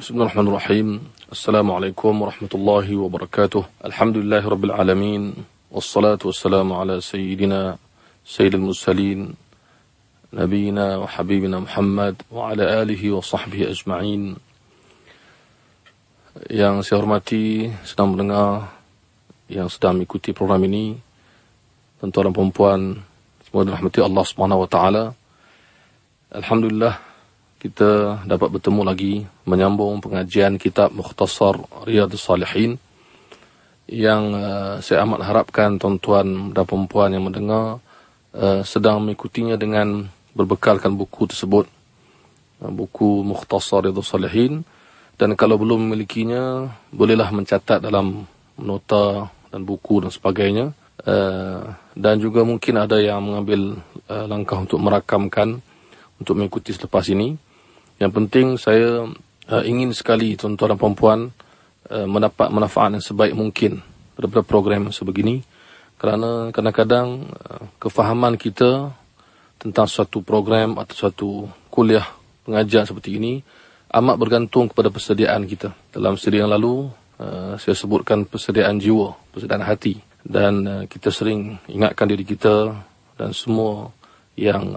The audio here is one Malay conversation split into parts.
Bismillahirrahmanirrahim. Assalamualaikum warahmatullahi wabarakatuh. Alhamdulillahi rabbil alamin. Wassalatu wassalamu ala sayyidil mursalin nabiyina wa habibina Muhammad wa ala alihi wa sahbihi ajma'in. Yang saya hormati sedang mendengar, yang sedang mengikuti program ini, tuan-tuan dan puan-puan, semoga dirahmati Allah Subhanahu wa taala. Alhamdulillah kita dapat bertemu lagi menyambung pengajian kitab Mukhtasar Riyadhus Salihin yang saya amat harapkan tuan-tuan dan puan-puan yang mendengar sedang mengikutinya dengan berbekalkan buku tersebut, buku Mukhtasar Riyadhus Salihin, dan kalau belum memilikinya bolehlah mencatat dalam nota dan buku dan sebagainya, dan juga mungkin ada yang mengambil langkah untuk merakamkan untuk mengikuti selepas ini. Yang penting saya ingin sekali tuan-tuan dan puan-puan mendapat manfaat yang sebaik mungkin daripada program sebegini, kerana kadang-kadang kefahaman kita tentang suatu program atau suatu kuliah pengajian seperti ini amat bergantung kepada persediaan kita. Dalam siri yang lalu saya sebutkan persediaan jiwa, persediaan hati, dan kita sering ingatkan diri kita dan semua yang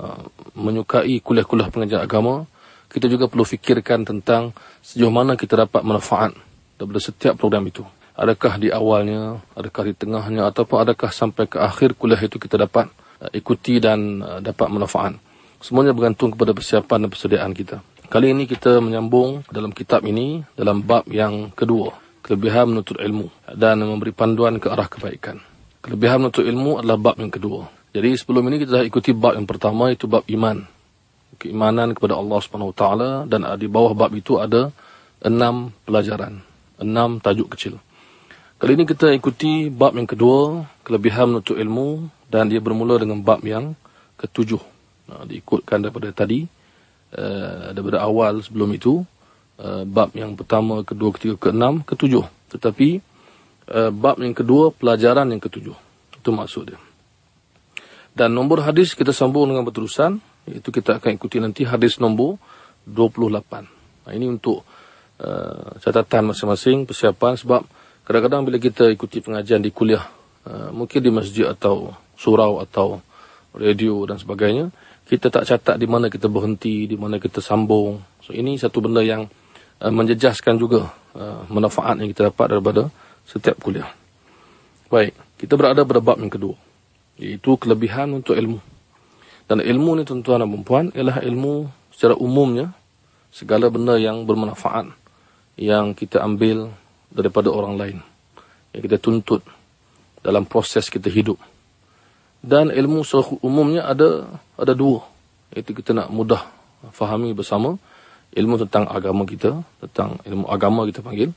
menyukai kuliah-kuliah pengajian agama, kita juga perlu fikirkan tentang sejauh mana kita dapat manfaat daripada setiap program itu. Adakah di awalnya, adakah di tengahnya, ataupun adakah sampai ke akhir kuliah itu kita dapat ikuti dan dapat manfaat. Semuanya bergantung kepada persiapan dan persediaan kita. Kali ini kita menyambung dalam kitab ini dalam bab yang kedua, kelebihan menuntut ilmu dan memberi panduan ke arah kebaikan. Kelebihan menuntut ilmu adalah bab yang kedua. Jadi sebelum ini kita dah ikuti bab yang pertama, itu bab iman, keimanan kepada Allah Subhanahu Wa Taala, dan di bawah bab itu ada 6 pelajaran, 6 tajuk kecil. Kali ini kita ikuti bab yang kedua, kelebihan menuntut ilmu, dan dia bermula dengan bab yang ke-7. Diikutkan daripada tadi, daripada awal sebelum itu, bab yang pertama, kedua, ketiga, ke-6, ke-7. Tetapi bab yang kedua, pelajaran yang ke-7. Itu maksud dia. Dan nombor hadis kita sambung dengan berterusan, iaitu kita akan ikuti nanti hadis nombor 28. Ini untuk catatan masing-masing, persiapan, sebab kadang-kadang bila kita ikuti pengajian di kuliah, mungkin di masjid atau surau atau radio dan sebagainya, kita tak catat di mana kita berhenti, di mana kita sambung. So ini satu benda yang menjejaskan juga manfaat yang kita dapat daripada setiap kuliah. Baik, kita berada pada bab yang kedua, iaitu kelebihan untuk ilmu. Dan ilmu ni tuan-tuan dan puan-puan ialah ilmu secara umumnya segala benda yang bermanfaat yang kita ambil daripada orang lain, yang kita tuntut dalam proses kita hidup. Dan ilmu secara umumnya ada dua, iaitu kita nak mudah fahami bersama, ilmu tentang agama kita, tentang ilmu agama kita panggil,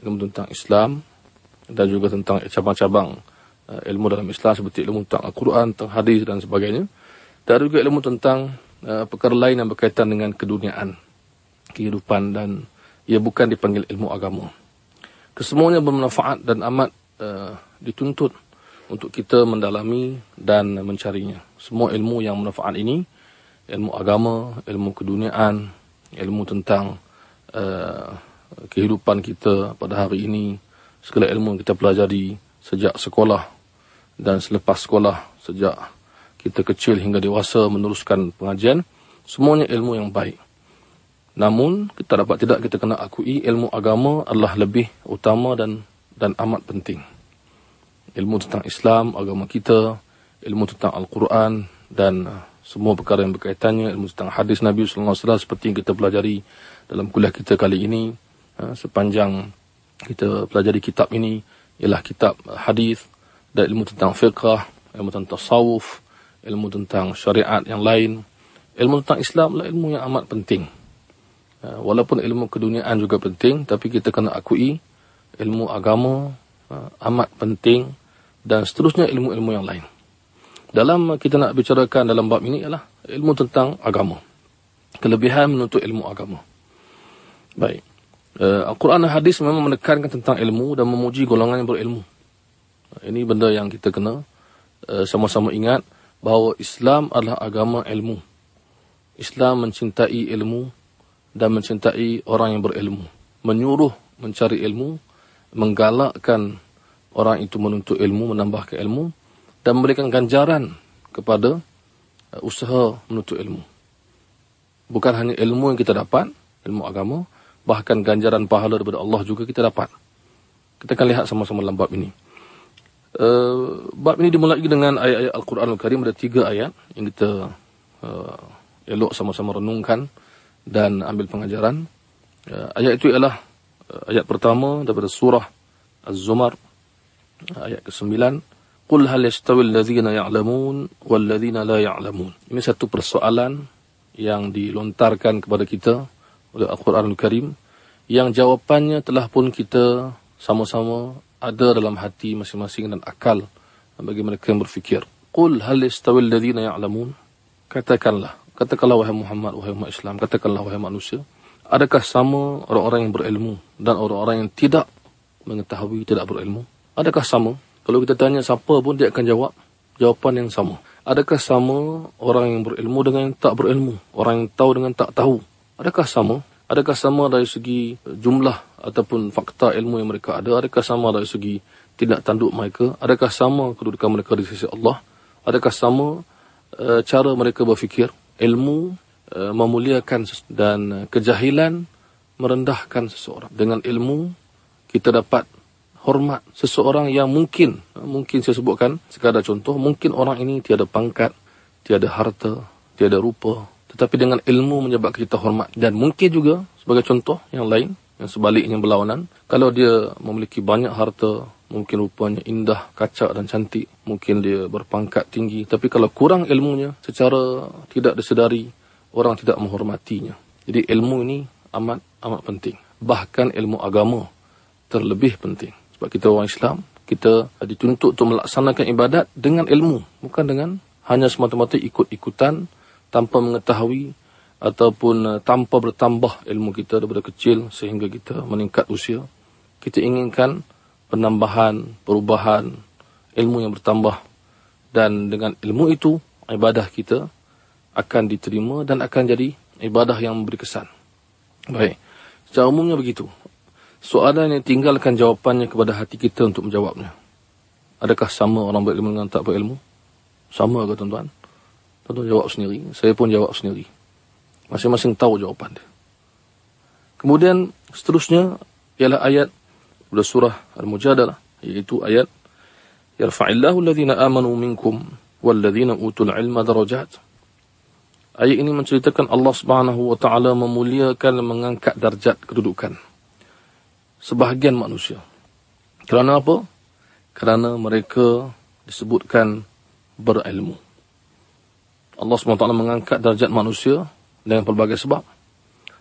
ilmu tentang Islam, dan juga tentang cabang-cabang ilmu dalam Islam seperti ilmu tentang Al-Quran, tentang hadis dan sebagainya. Dan juga ilmu tentang perkara lain yang berkaitan dengan keduniaan, kehidupan, dan ia bukan dipanggil ilmu agama. Kesemuanya bermanfaat dan amat dituntut untuk kita mendalami dan mencarinya. Semua ilmu yang bermanfaat ini, ilmu agama, ilmu keduniaan, ilmu tentang kehidupan kita pada hari ini, segala ilmu yang kita pelajari sejak sekolah dan selepas sekolah, sejak kita kecil hingga dewasa meneruskan pengajian, semuanya ilmu yang baik. Namun, kita dapat tidak kita kena akui ilmu agama adalah lebih utama dan amat penting. Ilmu tentang Islam, agama kita, ilmu tentang Al-Quran, dan semua perkara yang berkaitannya, ilmu tentang hadis Nabi SAW seperti yang kita pelajari dalam kuliah kita kali ini. Sepanjang kita pelajari kitab ini, ialah kitab hadis, dan ilmu tentang fiqh, ilmu tentang tasawuf, ilmu tentang syariat yang lain. Ilmu tentang Islam adalah ilmu yang amat penting. Walaupun ilmu keduniaan juga penting, tapi kita kena akui ilmu agama amat penting, dan seterusnya ilmu-ilmu yang lain. Dalam kita nak bicarakan dalam bab ini ialah ilmu tentang agama, kelebihan menuntut ilmu agama. Baik, Al-Quran dan hadis memang menekankan tentang ilmu dan memuji golongan yang berilmu. Ini benda yang kita kena sama-sama ingat, bahawa Islam adalah agama ilmu. Islam mencintai ilmu dan mencintai orang yang berilmu. menyuruh mencari ilmu, menggalakkan orang itu menuntut ilmu, menambah ilmu, dan memberikan ganjaran kepada usaha menuntut ilmu. Bukan hanya ilmu yang kita dapat, ilmu agama, bahkan ganjaran pahala daripada Allah juga kita dapat. Kita akan lihat sama-sama dalam bab ini. Bab ini dimulai dengan ayat-ayat Al-Quran Al-Karim. Ada 3 ayat yang kita elok sama-sama renungkan dan ambil pengajaran. Ayat itu ialah ayat pertama daripada surah Az-Zumar, ayat ke-9. Qul hal yastawil ladzina ya'lamun wal ladzina la ya'lamun. Ini satu persoalan yang dilontarkan kepada kita oleh Al-Quran Al-Karim, yang jawapannya telah pun kita sama-sama ada dalam hati masing-masing dan akal bagi mereka yang berfikir. Qul hal yastawil ladzina ya'lamun. Katakanlah wahai Muhammad, wahai umat Islam, katakanlah wahai manusia, adakah sama orang-orang yang berilmu dan orang-orang yang tidak mengetahui, tidak berilmu? Adakah sama? Kalau kita tanya siapa pun, dia akan jawab jawapan yang sama. Adakah sama orang yang berilmu dengan yang tak berilmu? Orang yang tahu dengan tak tahu? Adakah sama? Adakah sama dari segi jumlah ataupun fakta ilmu yang mereka ada? Adakah sama dari segi tindak tanduk mereka? Adakah sama kedudukan mereka di sisi Allah? Adakah sama cara mereka berfikir? Ilmu memuliakan dan kejahilan merendahkan seseorang. Dengan ilmu kita dapat hormat seseorang yang mungkin saya sebutkan sekadar contoh, mungkin orang ini tiada pangkat, tiada harta, tiada rupa, tetapi dengan ilmu menyebabkan kita hormat. Dan mungkin juga sebagai contoh yang lain, yang sebaliknya berlawanan, kalau dia memiliki banyak harta, mungkin rupanya indah, kacak dan cantik, mungkin dia berpangkat tinggi, tapi kalau kurang ilmunya, secara tidak disedari, orang tidak menghormatinya. Jadi ilmu ini amat penting. Bahkan ilmu agama terlebih penting. Sebab kita orang Islam, kita dituntut untuk melaksanakan ibadat dengan ilmu, bukan dengan hanya semata-mata ikut-ikutan tanpa mengetahui ataupun tanpa bertambah ilmu kita daripada kecil sehingga kita meningkat usia. Kita inginkan penambahan, perubahan, ilmu yang bertambah, dan dengan ilmu itu ibadah kita akan diterima dan akan jadi ibadah yang memberi kesan. Baik, secara umumnya begitu. Soalan yang tinggalkan jawapannya kepada hati kita untuk menjawabnya. Adakah sama orang berilmu dengan tak berilmu? Sama ke tuan-tuan? Tuan-tuan jawab sendiri, saya pun jawab sendiri. Masing-masing tahu jawapan dia. Kemudian seterusnya ialah ayat pada surah Al-Mujadalah, iaitu ayat Yarfa'illahu alladhina amanu minkum walladhina utul ilma darajat. Ayat ini menceritakan Allah Subhanahu wa taala memuliakan dan mengangkat darjat kedudukan sebahagian manusia. Kerana apa? Kerana mereka disebutkan berilmu. Allah SWT mengangkat darjat manusia dengan pelbagai sebab.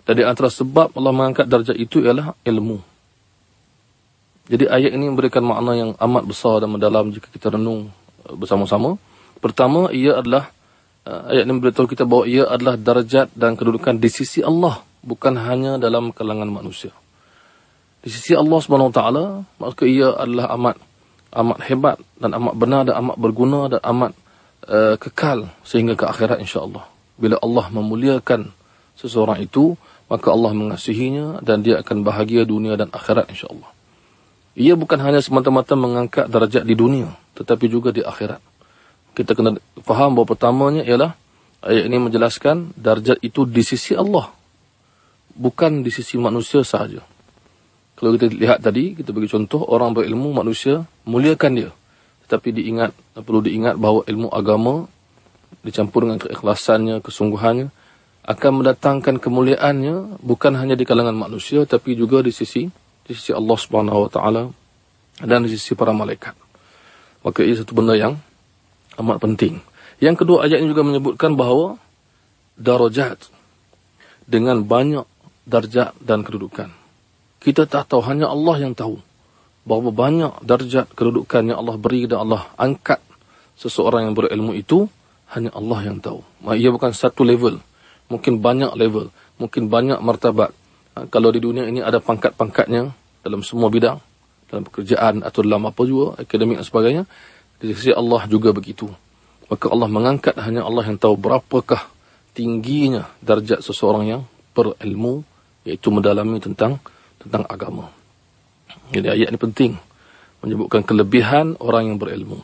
Dari antara sebab Allah mengangkat darjat itu ialah ilmu. Jadi ayat ini memberikan makna yang amat besar dan mendalam jika kita renung bersama-sama. Pertama, ia adalah ayat ini memberitahu kita bahawa ia adalah darjat dan kedudukan di sisi Allah, bukan hanya dalam kalangan manusia. Di sisi Allah SWT, maka ia adalah amat hebat dan amat benar dan amat berguna dan amat kekal sehingga ke akhirat insya-Allah. Bila Allah memuliakan seseorang itu, maka Allah mengasihinya dan dia akan bahagia dunia dan akhirat insya-Allah. Ia bukan hanya semata-mata mengangkat darjat di dunia, tetapi juga di akhirat. Kita kena faham bahawa pertamanya ialah ayat ini menjelaskan darjat itu di sisi Allah, bukan di sisi manusia sahaja. Kalau kita lihat tadi, kita bagi contoh, orang berilmu, manusia muliakan dia. Tetapi perlu diingat bahawa ilmu agama dicampur dengan keikhlasannya, kesungguhannya, akan mendatangkan kemuliaannya bukan hanya di kalangan manusia, tapi juga di sisi Allah Subhanahu wa taala dan di sisi para malaikat. Maka ini satu benda yang amat penting. Yang kedua, ayat ini juga menyebutkan bahawa darajat, dengan banyak darjat dan kedudukan. Kita tak tahu, hanya Allah yang tahu bahawa banyak darjat kedudukan yang Allah beri dan Allah angkat seseorang yang berilmu itu, hanya Allah yang tahu. Ia bukan satu level, mungkin banyak level, mungkin banyak martabat. Kalau di dunia ini ada pangkat-pangkatnya dalam semua bidang, dalam pekerjaan atau dalam apa juga, akademik dan sebagainya, di sisi Allah juga begitu. Maka Allah mengangkat, hanya Allah yang tahu berapakah tingginya darjat seseorang yang berilmu, iaitu mendalami tentang tentang agama. Jadi ayat ini penting, menyebutkan kelebihan orang yang berilmu.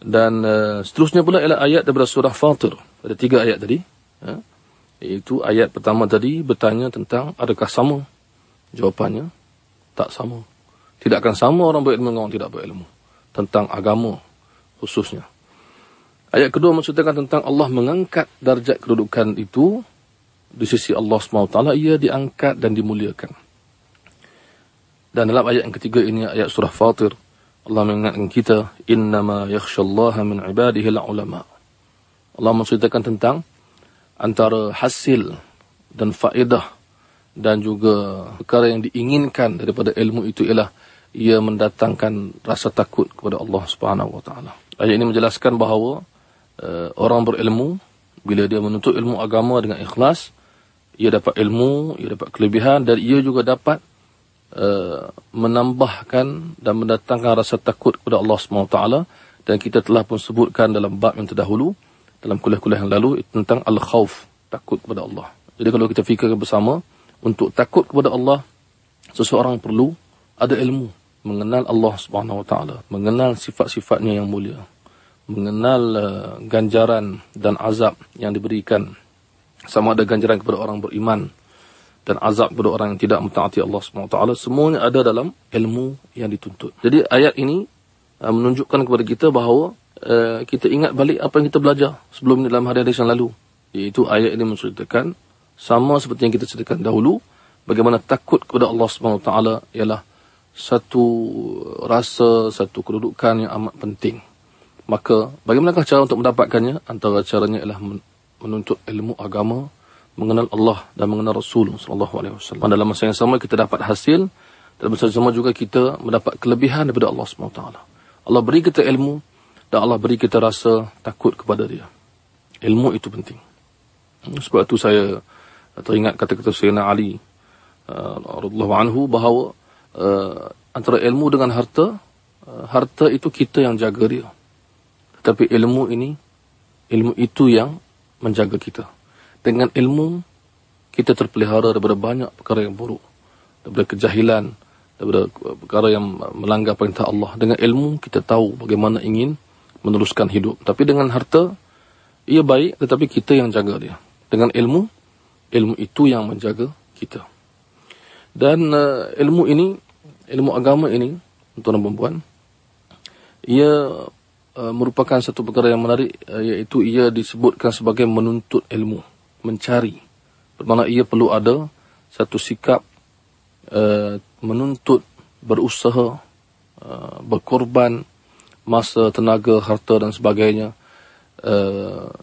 Dan seterusnya pula ialah ayat daripada surah Fatir. Ada 3 ayat tadi. Iaitu ayat pertama tadi bertanya tentang adakah sama? Jawapannya, tak sama. Tidak akan sama orang berilmu dengan orang tidak berilmu. Tentang agama khususnya. Ayat kedua menceritakan tentang Allah mengangkat darjat kedudukan itu di sisi Allah SWT. Ia diangkat dan dimuliakan. Dan dalam ayat yang ketiga ini, ayat surah Fatir, Allah mengingatkan kita, innama yakhshallaha min ibadihi al-ulama. Allah menceritakan tentang antara hasil dan faedah dan juga perkara yang diinginkan daripada ilmu itu ialah ia mendatangkan rasa takut kepada Allah Subhanahu wa taala. Ayat ini menjelaskan bahawa orang berilmu, bila dia menuntut ilmu agama dengan ikhlas, ia dapat ilmu, ia dapat kelebihan, dan ia juga dapat menambahkan dan mendatangkan rasa takut kepada Allah SWT. Dan kita telah pun sebutkan dalam bab yang terdahulu, dalam kuliah-kuliah yang lalu, tentang al-khawf, takut kepada Allah. Jadi kalau kita fikirkan bersama, untuk takut kepada Allah, seseorang perlu ada ilmu, mengenal Allah SWT, mengenal sifat-sifatnya yang mulia, mengenal ganjaran dan azab yang diberikan, sama ada ganjaran kepada orang beriman dan azab kepada orang yang tidak mentaati Allah SWT. Semuanya ada dalam ilmu yang dituntut. Jadi ayat ini menunjukkan kepada kita bahawa kita ingat balik apa yang kita belajar sebelum ini dalam hadis yang lalu. Iaitu ayat ini menceritakan sama seperti yang kita ceritakan dahulu, bagaimana takut kepada Allah SWT ialah satu rasa, satu kedudukan yang amat penting. Maka bagaimanakah cara untuk mendapatkannya? Antara caranya ialah menuntut ilmu agama, mengenal Allah dan mengenal Rasul sallallahu alaihi wasallam. Dalam masa yang sama kita dapat hasil, dalam masa yang sama juga kita mendapat kelebihan daripada Allah SWT. Allah beri kita ilmu dan Allah beri kita rasa takut kepada Dia. Ilmu itu penting. Sebab itu saya teringat kata-kata Sayyidina Ali radhiyallahu anhu bahawa antara ilmu dengan harta, harta itu kita yang jaga dia. Tetapi ilmu itu yang menjaga kita. Dengan ilmu, kita terpelihara daripada banyak perkara yang buruk. Daripada kejahilan, daripada perkara yang melanggar perintah Allah. Dengan ilmu, kita tahu bagaimana ingin meneruskan hidup. Tapi dengan harta, ia baik, tetapi kita yang jaga dia. Dengan ilmu, ilmu itu yang menjaga kita. Dan ilmu agama ini, tuan dan perempuan, ia merupakan satu perkara yang menarik, iaitu ia disebutkan sebagai menuntut ilmu. Mencari. Bermakna ia perlu ada satu sikap menuntut, berusaha, berkorban masa, tenaga, harta dan sebagainya.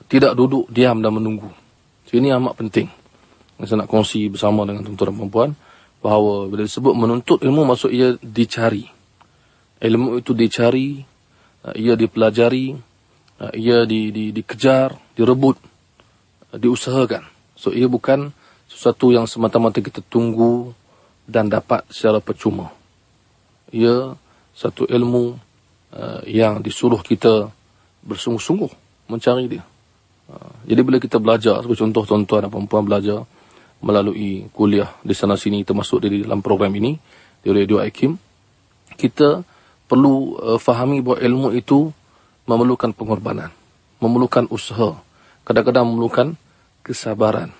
Tidak duduk diam dan menunggu. Ini amat penting. Saya nak kongsi bersama dengan tuan-tuan dan perempuan bahawa bila disebut menuntut ilmu, maksud ia dicari. Ilmu itu dicari, ia dipelajari, ia dikejar, direbut, diusahakan. So ia bukan sesuatu yang semata-mata kita tunggu dan dapat secara percuma. Ia satu ilmu yang disuruh kita bersungguh-sungguh mencari dia. Jadi bila kita belajar, sebagai contoh tuan-tuan dan perempuan belajar melalui kuliah di sana sini, termasuk di dalam program ini di Radio IKIM, kita perlu fahami bahawa ilmu itu memerlukan pengorbanan, memerlukan usaha, kadang-kadang memerlukan kesabaran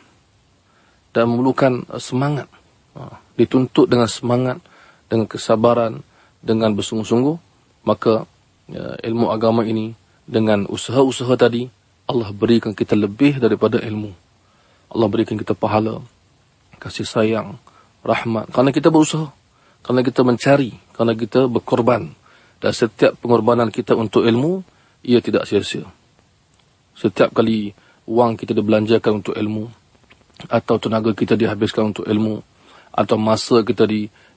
dan memerlukan semangat. Dituntut dengan semangat, dengan kesabaran, dengan bersungguh-sungguh, maka ilmu agama ini dengan usaha-usaha tadi, Allah berikan kita lebih daripada ilmu. Allah berikan kita pahala, kasih sayang, rahmat, kerana kita berusaha, kerana kita mencari, kerana kita berkorban. Dan setiap pengorbanan kita untuk ilmu, ia tidak sia-sia. Setiap kali wang kita dibelanjakan untuk ilmu, atau tenaga kita dihabiskan untuk ilmu, atau masa kita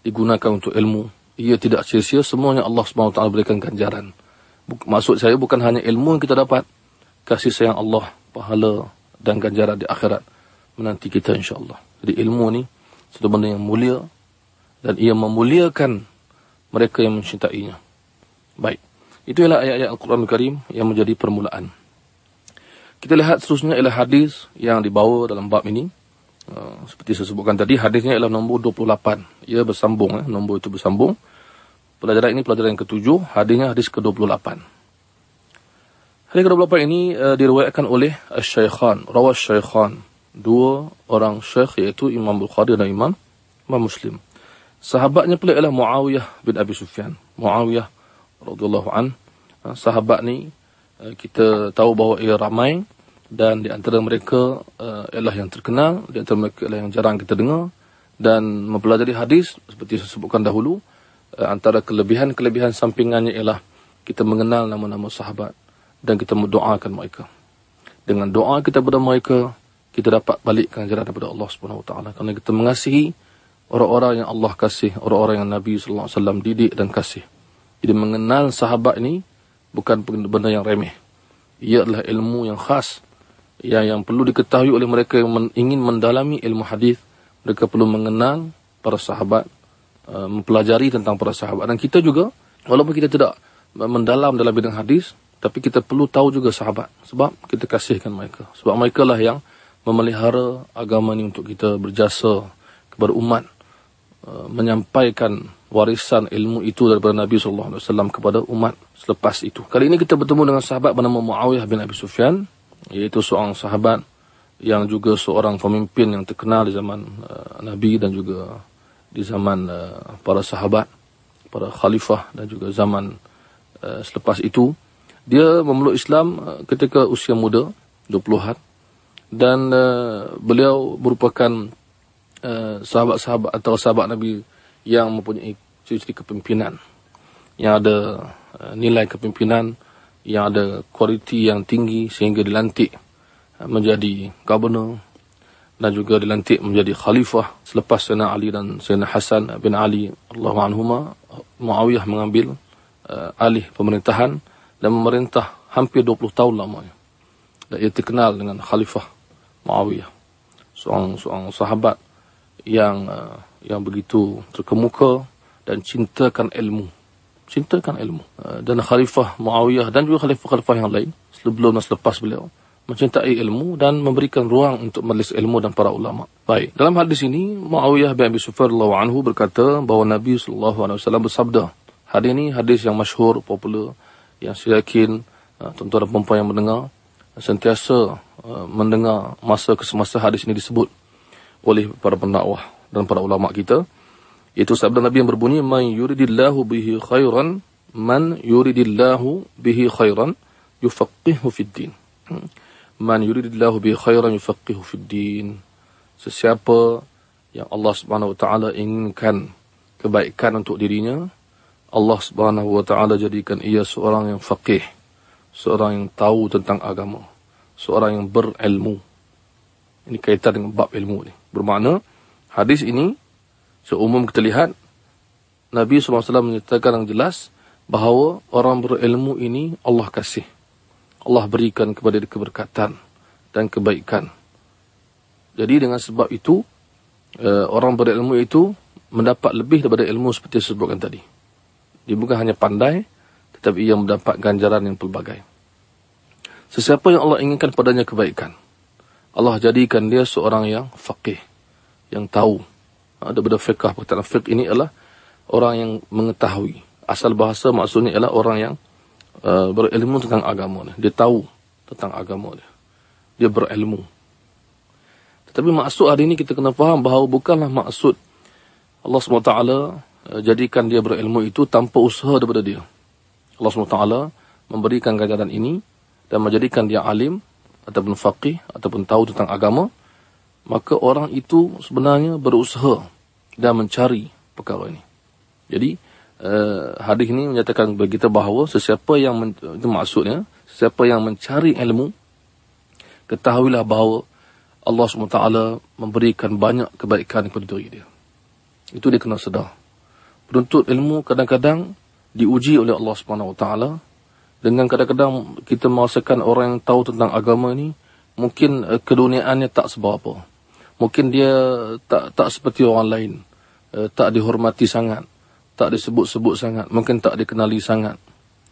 digunakan untuk ilmu, ia tidak sia-sia. Semuanya Allah SWT berikan ganjaran. Maksud saya bukan hanya ilmu yang kita dapat, kasih sayang Allah, pahala dan ganjaran di akhirat menanti kita insya-Allah. Jadi ilmu ni satu benda yang mulia dan ia memuliakan mereka yang mencintainya. Baik. Itulah ayat-ayat Al-Quran Al-Karim yang menjadi permulaan. Kita lihat seterusnya ialah hadis yang dibawa dalam bab ini. Seperti saya sebutkan tadi, hadisnya ialah nombor 28. Ia bersambung, nombor itu bersambung. Pelajaran ini pelajaran yang ke-7, hadisnya hadis ke-28. Hadis ke-28 ini diriwayatkan oleh Asy-Syaikhan, rawas Syaikhan, dua orang syekh, iaitu Imam Bukhari dan Imam Muslim. Sahabatnya pula ialah Muawiyah bin Abi Sufyan. Muawiyah radhiyallahu an. Sahabat ni kita tahu bahawa ia ramai, dan di antara mereka ialah yang terkenal, di antara mereka ialah yang jarang kita dengar. Dan mempelajari hadis seperti saya sebutkan dahulu, antara kelebihan sampingannya ialah kita mengenal nama-nama sahabat dan kita mendoakan mereka. Dengan doa kita kepada mereka, kita dapat balik ganjaran daripada Allah Subhanahu Wa Taala, kerana kita mengasihi orang-orang yang Allah kasih, orang-orang yang Nabi sallallahu alaihi wasallam didik dan kasih. Jadi mengenal sahabat ini bukan benda yang remeh. Ia adalah ilmu yang khas yang perlu diketahui oleh mereka yang ingin mendalami ilmu hadis. Mereka perlu mengenal para sahabat, mempelajari tentang para sahabat. Dan kita juga, walaupun kita tidak mendalam dalam bidang hadis, tapi kita perlu tahu juga sahabat, sebab kita kasihkan mereka. Sebab mereka lah yang memelihara agama ini untuk kita, berjasa kepada umat, menyampaikan warisan ilmu itu daripada Nabi SAW kepada umat selepas itu. Kali ini kita bertemu dengan sahabat bernama Muawiyah bin Abi Sufyan, iaitu seorang sahabat yang juga seorang pemimpin yang terkenal di zaman Nabi dan juga di zaman para sahabat, para khalifah, dan juga zaman selepas itu. Dia memeluk Islam ketika usia muda, 20-an, dan beliau merupakan sahabat-sahabat atau sahabat Nabi yang mempunyai ciri-ciri kepimpinan, yang ada nilai kepimpinan, yang ada kualiti yang tinggi sehingga dilantik menjadi gubernur dan juga dilantik menjadi khalifah selepas Sayyidina Ali dan Sayyidina Hasan bin Ali radhiyallahu anhuma. Muawiyah mengambil alih pemerintahan dan memerintah hampir 20 tahun lamanya. Dan ia terkenal dengan Khalifah Muawiyah, seorang sahabat yang begitu terkemuka dan cintakan ilmu. Dan Khalifah Muawiyah dan juga khalifah-khalifah yang lain sebelum dan selepas beliau mencintai ilmu dan memberikan ruang untuk majlis ilmu dan para ulama. Baik, dalam hadis ini Muawiyah bin Abi Sufyan radhiyallahu anhu berkata bahawa Nabi SAW bersabda. Hadis ini hadis yang masyhur, popular, yang saya yakin tuan-tuan dan puan-puan yang mendengar sentiasa mendengar masa ke semasa hadis ini disebut oleh para pendakwah dan para ulama kita, iaitu sabda Nabi yang berbunyi, man yuridillahu bihi khairan yufaqihu fid din. Man yuridillahu bihi khairan yufaqihu fid din. Sesiapa yang Allah Subhanahu wa taala inginkan kebaikan untuk dirinya, Allah Subhanahu wa taala jadikan ia seorang yang faqih, seorang yang tahu tentang agama, seorang yang berilmu. Ini kaitan dengan bab ilmu ni. Bermakna hadis ini seumum kita lihat Nabi SAW menyatakan yang jelas bahawa orang berilmu ini Allah kasih, Allah berikan kepada dia keberkatan dan kebaikan. Jadi dengan sebab itu orang berilmu itu mendapat lebih daripada ilmu seperti yang disebutkan tadi. Dia bukan hanya pandai, tetapi ia mendapat ganjaran yang pelbagai. Sesiapa yang Allah inginkan padanya kebaikan, Allah jadikan dia seorang yang faqih, yang tahu. Daripada fiqh, perkataan fiqh ini adalah orang yang mengetahui. Asal bahasa maksudnya ialah orang yang berilmu tentang agama. Dia tahu tentang agama dia. Dia berilmu. Tetapi maksud hari ini kita kena faham bahawa bukanlah maksud Allah SWT jadikan dia berilmu itu tanpa usaha daripada dia. Allah SWT memberikan ganjaran ini dan menjadikan dia alim ataupun faqih ataupun tahu tentang agama, maka orang itu sebenarnya berusaha dan mencari perkara ini. Jadi hadis ini menyatakan kepada kita bahawa sesiapa yang itu maksudnya, sesiapa yang mencari ilmu, ketahuilah bahawa Allah SWT memberikan banyak kebaikan kepada diri dia. Itu dia kena sedar. Penuntut ilmu kadang-kadang diuji oleh Allah SWT dengan kadang-kadang kita merasakan orang yang tahu tentang agama ini mungkin keduniaannya tak seberapa. Mungkin dia tak seperti orang lain, tak dihormati sangat, tak disebut-sebut sangat, mungkin tak dikenali sangat.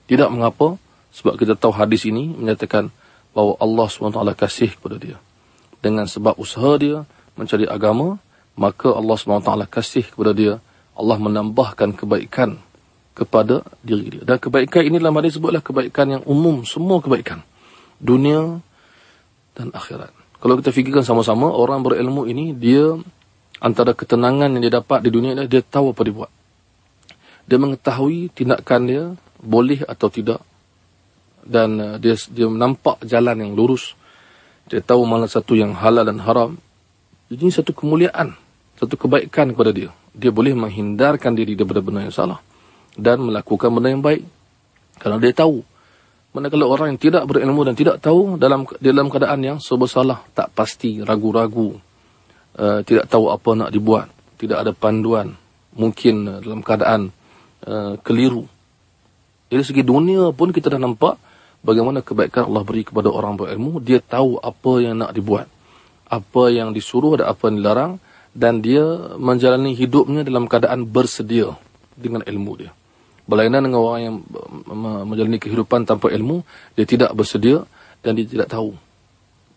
Tidak mengapa, sebab kita tahu hadis ini menyatakan bahawa Allah SWT kasih kepada dia. Dengan sebab usaha dia, mencari agama, maka Allah SWT kasih kepada dia, Allah menambahkan kebaikan kepada diri dia. Dan kebaikan ini dalam hadis sebutlah kebaikan yang umum, semua kebaikan, dunia dan akhirat. Kalau kita fikirkan sama-sama, orang berilmu ini, dia antara ketenangan yang dia dapat di dunia ini, dia tahu apa dia buat. Dia mengetahui tindakan dia boleh atau tidak. Dan dia nampak jalan yang lurus. Dia tahu mana satu yang halal dan haram. Ini satu kemuliaan, satu kebaikan kepada dia. Dia boleh menghindarkan diri daripada benda yang salah dan melakukan benda yang baik kerana dia tahu. Manakala orang yang tidak berilmu dan tidak tahu, dalam keadaan yang serba salah, tak pasti, ragu-ragu, tidak tahu apa nak dibuat, tidak ada panduan, mungkin dalam keadaan keliru. Dari segi dunia pun kita dah nampak bagaimana kebaikan Allah beri kepada orang berilmu. Dia tahu apa yang nak dibuat, apa yang disuruh dan apa yang dilarang, dan dia menjalani hidupnya dalam keadaan bersedia dengan ilmu dia. Berlainan dengan orang yang menjalani kehidupan tanpa ilmu, dia tidak bersedia dan dia tidak tahu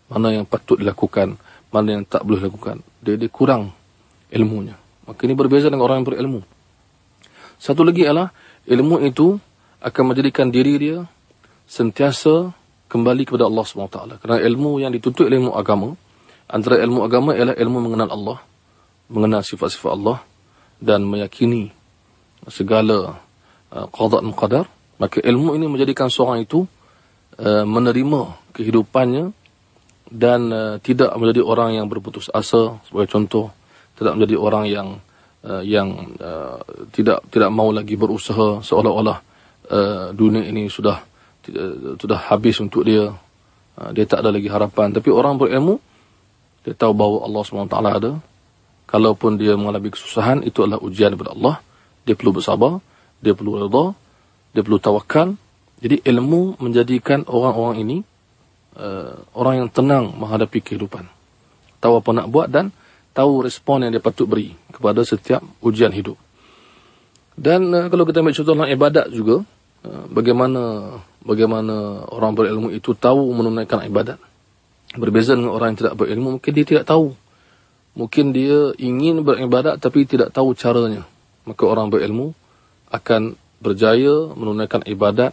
mana yang patut dilakukan, mana yang tak boleh dilakukan. Dia kurang ilmunya. Maka ini berbeza dengan orang yang berilmu. Satu lagi ialah ilmu itu akan menjadikan diri dia sentiasa kembali kepada Allah SWT. Kerana ilmu yang dituntut ilmu agama, antara ilmu agama ialah ilmu mengenal Allah, mengenal sifat-sifat Allah dan meyakini segala qada dan qadar. Maka ilmu ini menjadikan seorang itu menerima kehidupannya dan tidak menjadi orang yang berputus asa. Sebagai contoh, tidak menjadi orang yang tidak mau lagi berusaha, seolah-olah dunia ini sudah habis untuk dia. Dia tak ada lagi harapan. Tapi orang berilmu, dia tahu bahawa Allah SWT ada. Kalaupun dia mengalami kesusahan, itu adalah ujian daripada Allah. Dia perlu bersabar, dia perlu redha, dia perlu tawakal. Jadi ilmu menjadikan orang-orang ini orang yang tenang menghadapi kehidupan. Tahu apa nak buat dan tahu respon yang dia patut beri kepada setiap ujian hidup. Dan kalau kita ambil contoh dalam ibadat juga, bagaimana orang berilmu itu tahu menunaikan ibadat. Berbeza dengan orang yang tidak berilmu, mungkin dia tidak tahu. Mungkin dia ingin beribadat tapi tidak tahu caranya. Maka orang berilmu akan berjaya menunaikan ibadat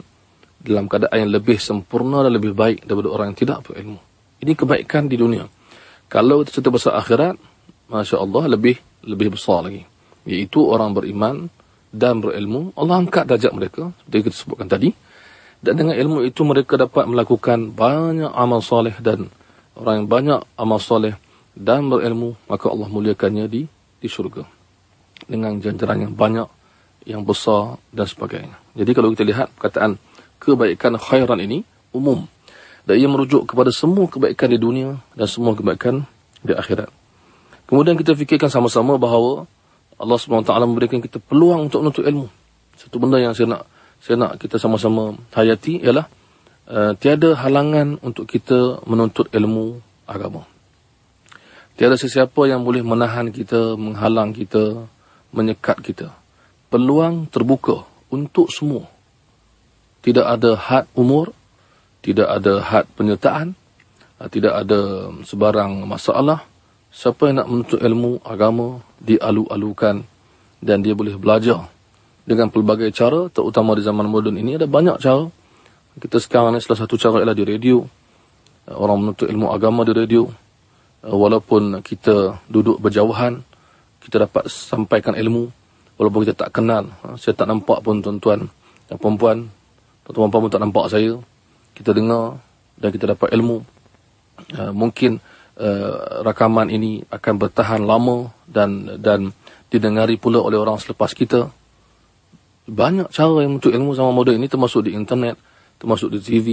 dalam keadaan yang lebih sempurna dan lebih baik daripada orang yang tidak berilmu. Ini kebaikan di dunia. Kalau kita cerita pasal akhirat, Masya Allah, lebih besar lagi. Iaitu orang beriman dan berilmu, Allah angkat darjat mereka, seperti kita sebutkan tadi. Dan dengan ilmu itu mereka dapat melakukan banyak amal soleh, dan orang yang banyak amal soleh dan berilmu, maka Allah muliakannya di syurga dengan ganjaran yang banyak, yang besar dan sebagainya. Jadi kalau kita lihat perkataan kebaikan khairan ini umum, dan ia merujuk kepada semua kebaikan di dunia dan semua kebaikan di akhirat. Kemudian kita fikirkan sama-sama bahawa Allah SWT memberikan kita peluang untuk menuntut ilmu. Satu benda yang saya nak kita sama-sama hayati ialah tiada halangan untuk kita menuntut ilmu agama. Tiada sesiapa yang boleh menahan kita, menghalang kita, menyekat kita. Peluang terbuka untuk semua. Tidak ada had umur, tidak ada had penyertaan, tidak ada sebarang masalah. Siapa yang nak menuntut ilmu agama, dialu-alukan dan dia boleh belajar dengan pelbagai cara, terutama di zaman moden ini ada banyak cara. Kita sekarang ni salah satu cara ialah di radio. Orang menuntut ilmu agama di radio. Walaupun kita duduk berjauhan, kita dapat sampaikan ilmu. Walaupun kita tak kenal, saya tak nampak pun tuan-tuan dan perempuan, tuan-tuan pun tak nampak saya. Kita dengar dan kita dapat ilmu. Mungkin rakaman ini akan bertahan lama dan didengari pula oleh orang selepas kita. Banyak cara yang untuk ilmu zaman moden ini, termasuk di internet, termasuk di TV,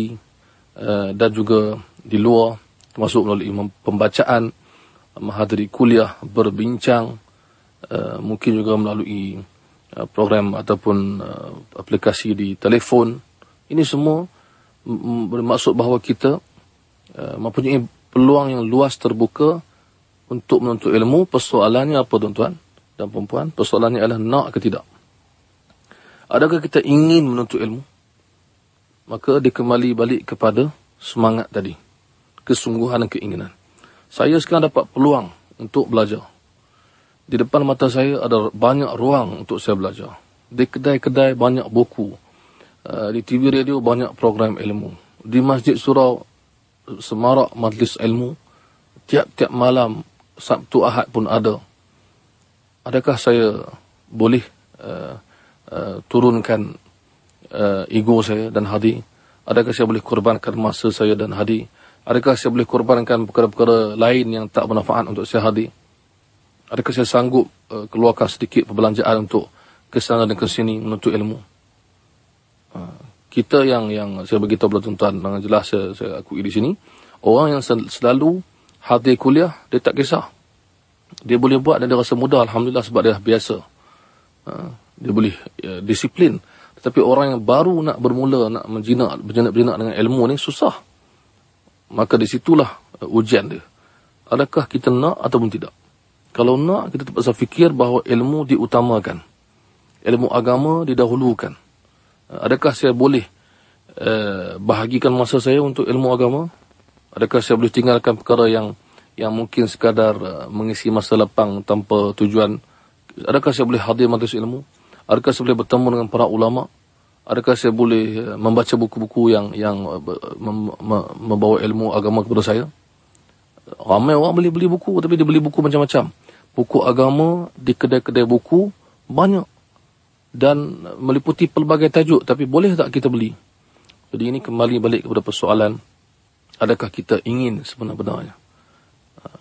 dan juga di luar, termasuk melalui pembacaan, menghadiri kuliah, berbincang, mungkin juga melalui program ataupun aplikasi di telefon. Ini semua bermaksud bahawa kita mempunyai peluang yang luas terbuka untuk menuntut ilmu. Persoalannya apa tuan-tuan dan perempuan? Persoalannya adalah nak ke tidak. Adakah kita ingin menuntut ilmu? Maka dia kembali balik kepada semangat tadi, kesungguhan dan keinginan. Saya sekarang dapat peluang untuk belajar. Di depan mata saya ada banyak ruang untuk saya belajar. Di kedai-kedai banyak buku. Di TV radio banyak program ilmu. Di Masjid Surau semarak majlis ilmu. Tiap-tiap malam, Sabtu Ahad pun ada. Adakah saya boleh turunkan ego saya dan hadir? Adakah saya boleh korbankan masa saya dan hadir? Adakah saya boleh korbankan perkara-perkara lain yang tak bermanfaat untuk saya hadir? Adakah saya sanggup keluarkan sedikit perbelanjaan untuk ke sana dan ke sini menuntut ilmu? Kita yang saya beritahu kepada tuan-tuan dengan jelas saya akui di sini, orang yang selalu hadir kuliah, dia tak kisah. Dia boleh buat dan dia rasa mudah, alhamdulillah, sebab dia biasa. Dia boleh disiplin. Tetapi orang yang baru nak bermula, nak berjinak dengan ilmu ni susah. Maka di situlah ujian dia. Adakah kita nak ataupun tidak? Kalau nak, kita terpaksa fikir bahawa ilmu diutamakan. Ilmu agama didahulukan. Adakah saya boleh bahagikan masa saya untuk ilmu agama? Adakah saya boleh tinggalkan perkara yang mungkin sekadar mengisi masa lapang tanpa tujuan? Adakah saya boleh hadir majlis ilmu? Adakah saya boleh bertemu dengan para ulama? Adakah saya boleh membaca buku-buku yang membawa ilmu agama kepada saya? Ramai orang boleh beli buku, tapi dia beli buku macam-macam. Buku agama di kedai-kedai buku banyak. Dan meliputi pelbagai tajuk. Tapi boleh tak kita beli? Jadi ini kembali balik kepada persoalan, adakah kita ingin sebenar-benarnya?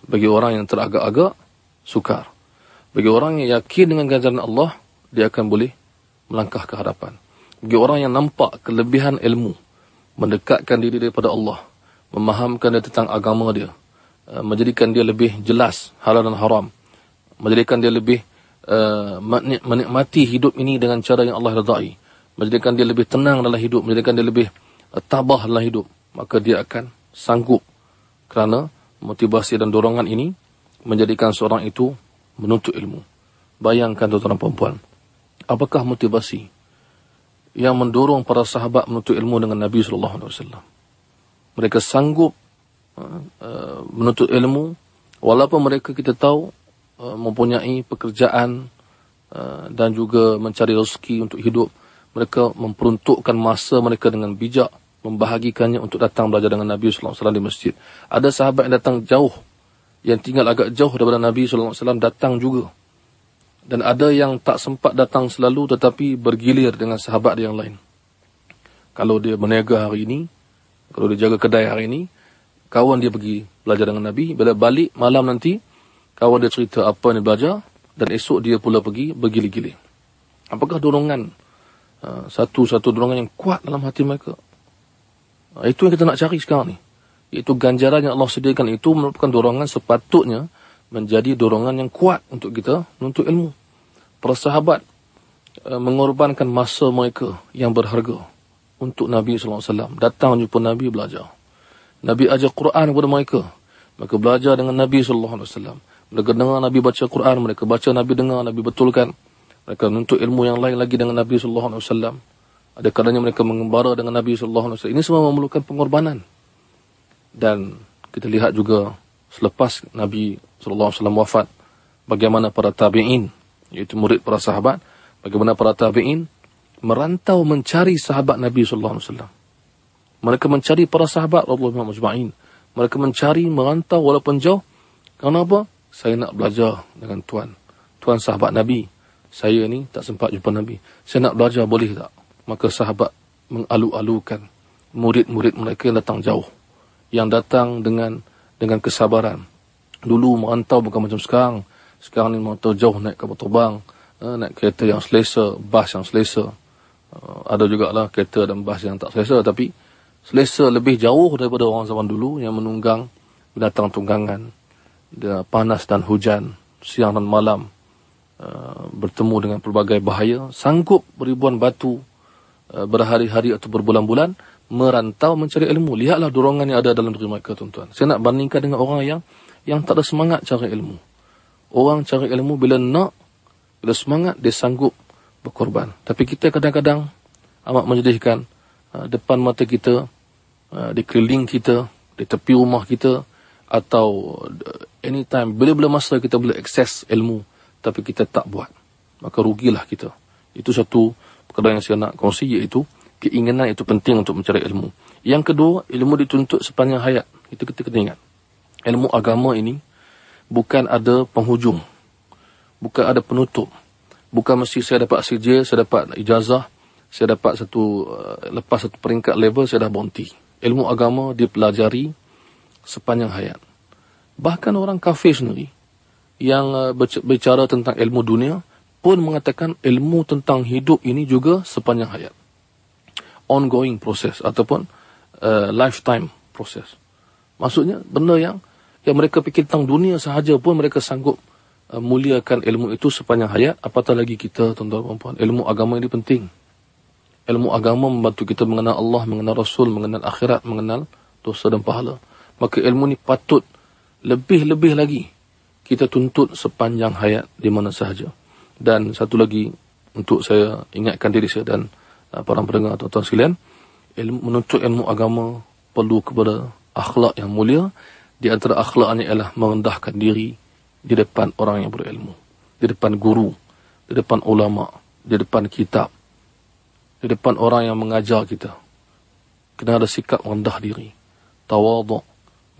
Bagi orang yang teragak-agak, sukar. Bagi orang yang yakin dengan ganjaran Allah, dia akan boleh melangkah ke hadapan. Bagi orang yang nampak kelebihan ilmu, mendekatkan diri daripada Allah, memahamkan dia tentang agama dia, menjadikan dia lebih jelas halal dan haram, menjadikan dia lebih menikmati hidup ini dengan cara yang Allah redai, menjadikan dia lebih tenang dalam hidup, menjadikan dia lebih tabah dalam hidup, maka dia akan sanggup, kerana motivasi dan dorongan ini menjadikan seorang itu menuntut ilmu. Bayangkan tuan-tuan dan puan-puan, apakah motivasi yang mendorong para sahabat menuntut ilmu dengan Nabi SAW? Mereka sanggup menuntut ilmu walaupun mereka, kita tahu, mempunyai pekerjaan dan juga mencari rezeki untuk hidup. Mereka memperuntukkan masa mereka dengan bijak, membahagikannya untuk datang belajar dengan Nabi SAW di masjid. Ada sahabat yang datang jauh, yang tinggal agak jauh daripada Nabi SAW, datang juga. Dan ada yang tak sempat datang selalu, tetapi bergilir dengan sahabat yang lain. Kalau dia berniaga hari ini, kalau dia jaga kedai hari ini, kawan dia pergi belajar dengan Nabi. Bila balik malam nanti, kawan dia cerita apa yang dia belajar, dan esok dia pula pergi bergilir-gilir. Apakah dorongan, satu dorongan yang kuat dalam hati mereka? Itu yang kita nak cari sekarang ni. Iaitu ganjaran yang Allah sediakan itu merupakan dorongan sepatutnya menjadi dorongan yang kuat untuk kita menuntut ilmu. Para sahabat mengorbankan masa mereka yang berharga untuk Nabi SAW. Datang jumpa Nabi, belajar. Nabi ajar Quran kepada mereka. Mereka belajar dengan Nabi SAW. Mereka dengar Nabi baca Quran, mereka baca, Nabi dengar, Nabi betulkan. Mereka menuntut ilmu yang lain lagi dengan Nabi SAW. Ada kalanya mereka mengembara dengan Nabi SAW. Ini semua memerlukan pengorbanan. Dan kita lihat juga selepas Nabi SAW wafat, bagaimana para tabi'in, iaitu murid para sahabat, bagaimana para tabi'in merantau mencari sahabat Nabi SAW. Mereka mencari para sahabat Rasulullah Majma'in. Mereka mencari, merantau walaupun jauh. Kerana apa? Saya nak belajar dengan Tuan. Tuan sahabat Nabi. Saya ni tak sempat jumpa Nabi. Saya nak belajar, boleh tak? Maka sahabat mengalu-alukan murid-murid mereka yang datang jauh. Yang datang dengan kesabaran. Dulu merantau bukan macam sekarang. Sekarang ni merantau jauh, naik kapal terbang, naik kereta yang selesa, bas yang selesa. Ada jugalah kereta dan bas yang tak selesa, tapi selesa lebih jauh daripada orang zaman dulu yang menunggang binatang tunggangan, panas dan hujan, siang dan malam, bertemu dengan pelbagai bahaya, sanggup beribuan batu, berhari-hari atau berbulan-bulan merantau mencari ilmu. Lihatlah dorongan yang ada dalam diri mereka, tuan-tuan. Saya nak bandingkan dengan orang yang tak ada semangat cari ilmu. Orang cari ilmu bila semangat, dia sanggup berkorban. Tapi kita kadang-kadang amat menyedihkan, depan mata kita, di keliling kita, di tepi rumah kita, atau anytime, bila-bila masa kita boleh akses ilmu tapi kita tak buat, maka rugilah kita. Itu satu perkara yang saya nak kongsi, iaitu keinginan itu penting untuk mencari ilmu. Yang kedua, ilmu dituntut sepanjang hayat. Itu kita kena ingat. Ilmu agama ini bukan ada penghujung, bukan ada penutup. Bukan mesti saya dapat CJ, saya dapat ijazah, saya dapat lepas satu peringkat level, saya dah berhenti. Ilmu agama dipelajari sepanjang hayat. Bahkan orang kafir sendiri yang berbicara tentang ilmu dunia pun mengatakan ilmu tentang hidup ini juga sepanjang hayat. Ongoing proses ataupun lifetime proses. Maksudnya benda yang mereka fikir tentang dunia sahaja pun mereka sanggup muliakan ilmu itu sepanjang hayat. Apatah lagi kita, tuan-tuan dan puan, ilmu agama ini penting. Ilmu agama membantu kita mengenal Allah, mengenal Rasul, mengenal akhirat, mengenal dosa dan pahala. Maka ilmu ini patut lebih-lebih lagi kita tuntut sepanjang hayat di mana sahaja. Dan satu lagi untuk saya ingatkan diri saya dan para pendengar tuan-tuan sekalian, menuntut ilmu agama perlu kepada akhlak yang mulia. Di antara akhlaknya ialah merendahkan diri di depan orang yang berilmu, di depan guru, di depan ulama, di depan kitab, di depan orang yang mengajar kita. Kena ada sikap rendah diri, tawaduk,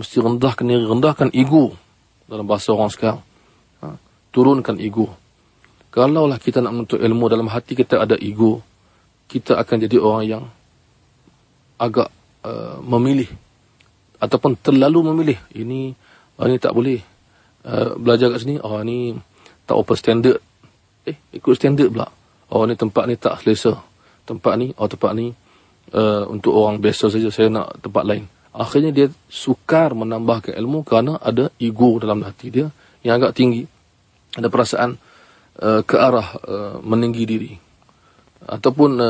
mesti rendahkan diri, rendahkan ego dalam bahasa orang sekarang. Turunkan ego. Kalaulah kita nak menuntut ilmu, dalam hati kita ada ego, kita akan jadi orang yang agak memilih ataupun terlalu memilih. Ini tak boleh belajar kat sini. Ni tak open standard. Ikut standard pula. Ni tempat ni tak selesa. Tempat ni untuk orang biasa saja, saya nak tempat lain. Akhirnya dia sukar menambahkan ilmu kerana ada ego dalam hati dia yang agak tinggi. Ada perasaan ke arah meninggi diri. Ataupun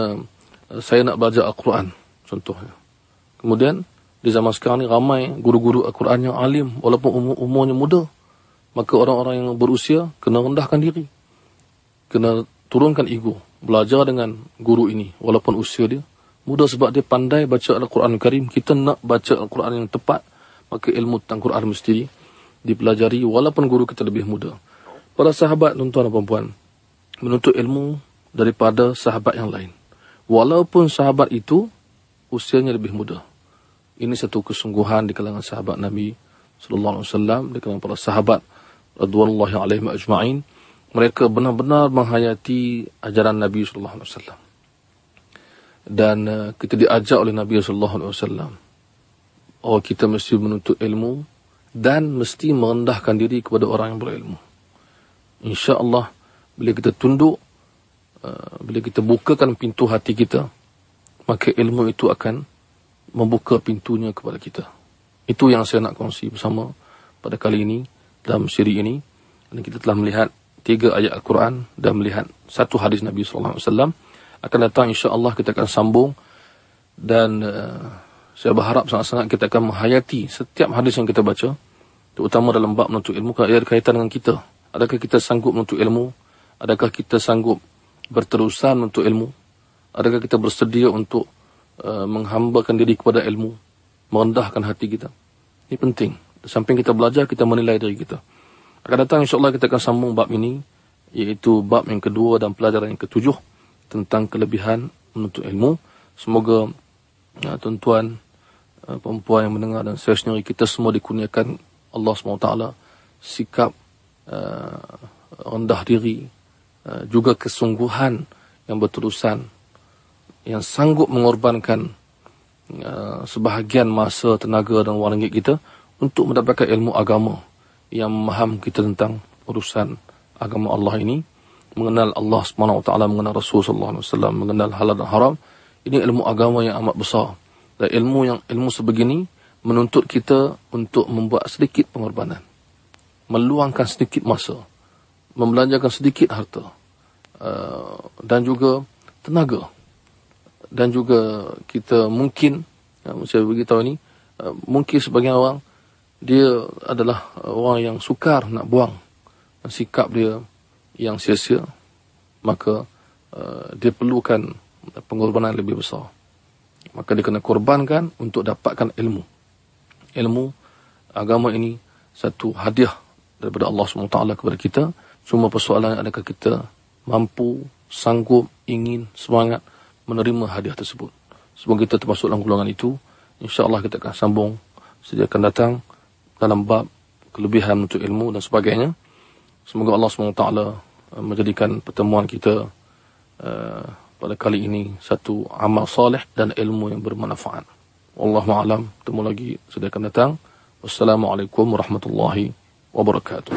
saya nak belajar Al-Quran contohnya. Kemudian di zaman sekarang ni ramai guru-guru Al-Quran yang alim walaupun umurnya muda. Maka orang-orang yang berusia kena rendahkan diri, kena turunkan ego, belajar dengan guru ini walaupun usia dia muda, sebab dia pandai baca Al-Quran Karim. Kita nak baca Al-Quran yang tepat, maka ilmu tentang Quran mesti dipelajari walaupun guru kita lebih muda. Para sahabat, tuan-tuan dan puan-puan, menuntut ilmu daripada sahabat yang lain walaupun sahabat itu usianya lebih muda. Ini satu kesungguhan di kalangan sahabat Nabi sallallahu alaihi wasallam, di kalangan para sahabat radhiyallahu alaihim ajma'in. Mereka benar-benar menghayati ajaran Nabi sallallahu alaihi wasallam. Dan kita diajak oleh Nabi sallallahu alaihi wasallam, kita mesti menuntut ilmu dan mesti merendahkan diri kepada orang yang berilmu. Insya-Allah bila kita tunduk, bila kita bukakan pintu hati kita, maka ilmu itu akan membuka pintunya kepada kita. Itu yang saya nak kongsi bersama pada kali ini dalam siri ini. Dan kita telah melihat 3 ayat Al-Quran dan melihat 1 hadis Nabi SAW. Akan datang insya-Allah kita akan sambung. Dan saya berharap sangat-sangat kita akan menghayati setiap hadis yang kita baca, terutama dalam bab menuntut ilmu, kerana ia ada kaitan dengan kita. Adakah kita sanggup menuntut ilmu? Adakah kita sanggup berterusan menuntut ilmu? Adakah kita bersedia untuk menghambakan diri kepada ilmu, merendahkan hati kita? Ini penting. Samping kita belajar, kita menilai diri kita. Akan datang insya-Allah kita akan sambung bab ini, iaitu bab yang kedua dan pelajaran yang ke-7 tentang kelebihan menuntut ilmu. Semoga tuan-tuan, perempuan yang mendengar dan saya sendiri, kita semua dikurniakan Allah SWT sikap rendah diri, juga kesungguhan yang berterusan, yang sanggup mengorbankan sebahagian masa, tenaga dan wang ringgit kita untuk mendapatkan ilmu agama yang memaham kita tentang urusan agama Allah ini, mengenal Allah SWT, mengenal Rasul SAW, mengenal halal dan haram. Ini ilmu agama yang amat besar. Dan ilmu sebegini menuntut kita untuk membuat sedikit pengorbanan, meluangkan sedikit masa, membelanjakan sedikit harta, dan juga tenaga. Dan juga kita mungkin, saya beritahu ini, mungkin sebagian orang, dia adalah orang yang sukar nak buang sikap dia yang sia-sia, maka dia perlukan pengorbanan lebih besar. Maka dia kena korbankan untuk dapatkan ilmu agama ini satu hadiah daripada Allah SWT kepada kita. Cuma persoalan adakah kita mampu, sanggup, ingin, semangat menerima hadiah tersebut. Semoga kita termasuk dalam golongan itu. InsyaAllah kita akan sambung sejak akan datang dalam bab kelebihan untuk ilmu dan sebagainya. Semoga Allah SWT menjadikan pertemuan kita pada kali ini satu amal soleh dan ilmu yang bermanfaat. Wallahu a'lam. Bertemu lagi sejak akan datang. Wassalamualaikum warahmatullahi wabarakatuh.